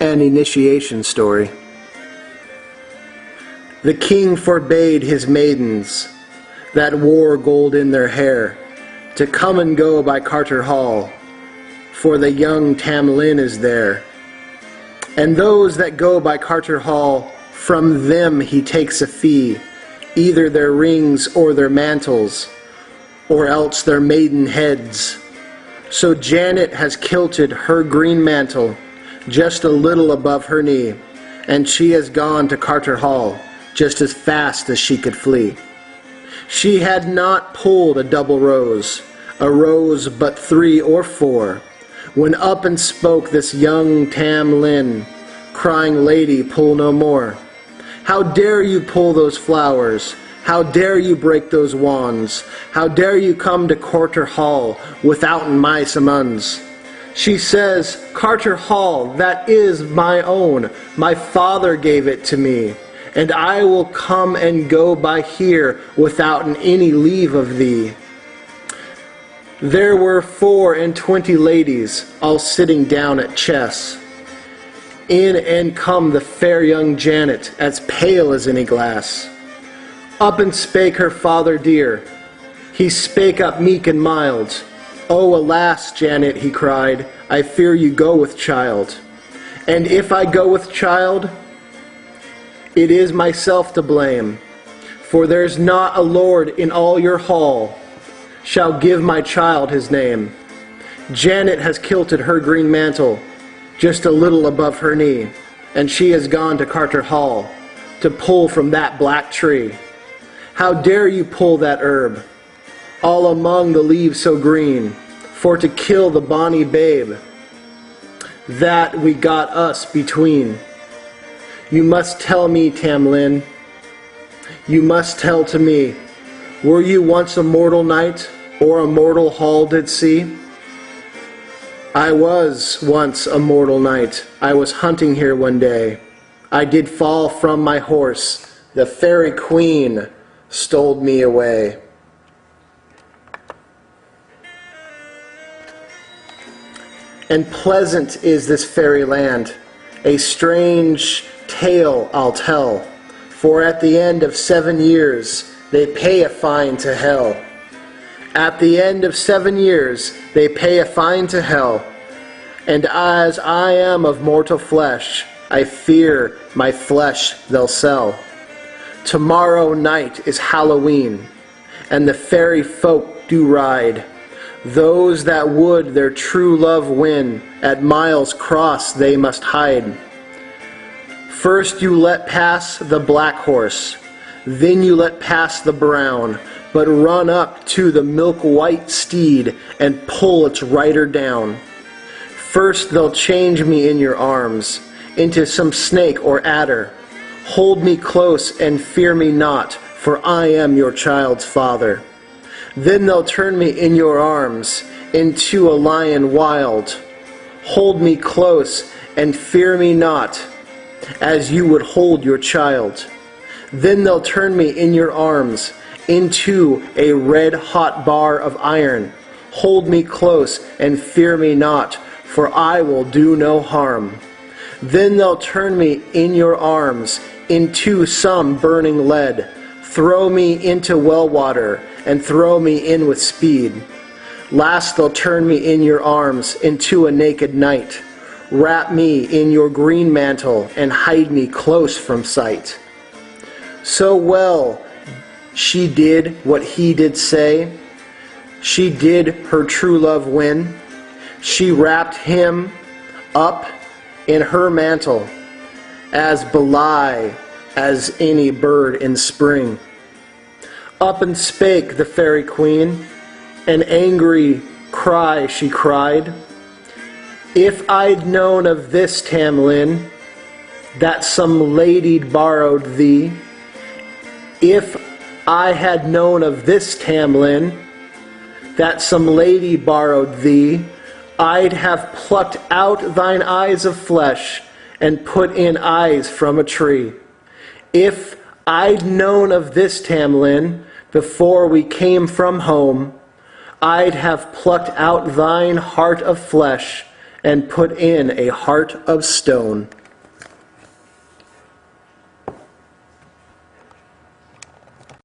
an initiation story. The king forbade his maidens that wore gold in their hair to come and go by Carter Hall, for the young Tam Lin is there. And those that go by Carter Hall, from them he takes a fee, either their rings or their mantles, or else their maiden heads. So Janet has kilted her green mantle just a little above her knee, and she has gone to Carter Hall just as fast as she could flee. She had not pulled a double rose, a rose but 3 or 4, when up and spoke this young Tam Lin, crying, "Lady, pull no more. How dare you pull those flowers? How dare you break those wands? How dare you come to Carter Hall without my summons?" She says, "Carter Hall, that is my own. My father gave it to me, and I will come and go by here without any leave of thee." There were 24 ladies, all sitting down at chess. In and come the fair young Janet, as pale as any glass. Up and spake her father dear. He spake up meek and mild. "Oh, alas, Janet," he cried, "I fear you go with child. And if I go with child, it is myself to blame. For there's not a lord in all your hall shall give my child his name. Janet has kilted her green mantle just a little above her knee, and she has gone to Carter Hall to pull from that black tree. How dare you pull that herb, all among the leaves so green, for to kill the bonny babe that we got us between? You must tell me, Tam Lin, you must tell to me, were you once a mortal knight, or a mortal hall did see?" "I was once a mortal knight. I was hunting here one day. I did fall from my horse. The fairy queen stole me away." And pleasant is this fairy land. A strange tale I'll tell. For at the end of 7 years, they pay a fine to hell. At the end of 7 years, they pay a fine to hell. And as I am of mortal flesh, I fear my flesh they'll sell. Tomorrow night is Halloween, and the fairy folk do ride. Those that would their true love win, at Miles Cross they must hide. First you let pass the black horse, then you let pass the brown, but run up to the milk-white steed and pull its rider down. First they'll change me in your arms into some snake or adder. Hold me close and fear me not, for I am your child's father. Then they'll turn me in your arms into a lion wild. Hold me close and fear me not, as you would hold your child. Then they'll turn me in your arms into a red-hot bar of iron. Hold me close and fear me not, for I will do no harm. Then they'll turn me in your arms into some burning lead. Throw me into well water and throw me in with speed. Last they'll turn me in your arms into a naked night. Wrap me in your green mantle and hide me close from sight. So well she did what he did say. She did her true love win. She wrapped him up in her mantle, as blithe as any bird in spring. Up and spake the fairy queen, an angry cry she cried. "If I'd known of this, Tam Lin, that some lady'd borrowed thee, if I had known of this, Tam Lin, that some lady borrowed thee, I'd have plucked out thine eyes of flesh and put in eyes from a tree. If I'd known of this, Tam Lin, before we came from home, I'd have plucked out thine heart of flesh and put in a heart of stone."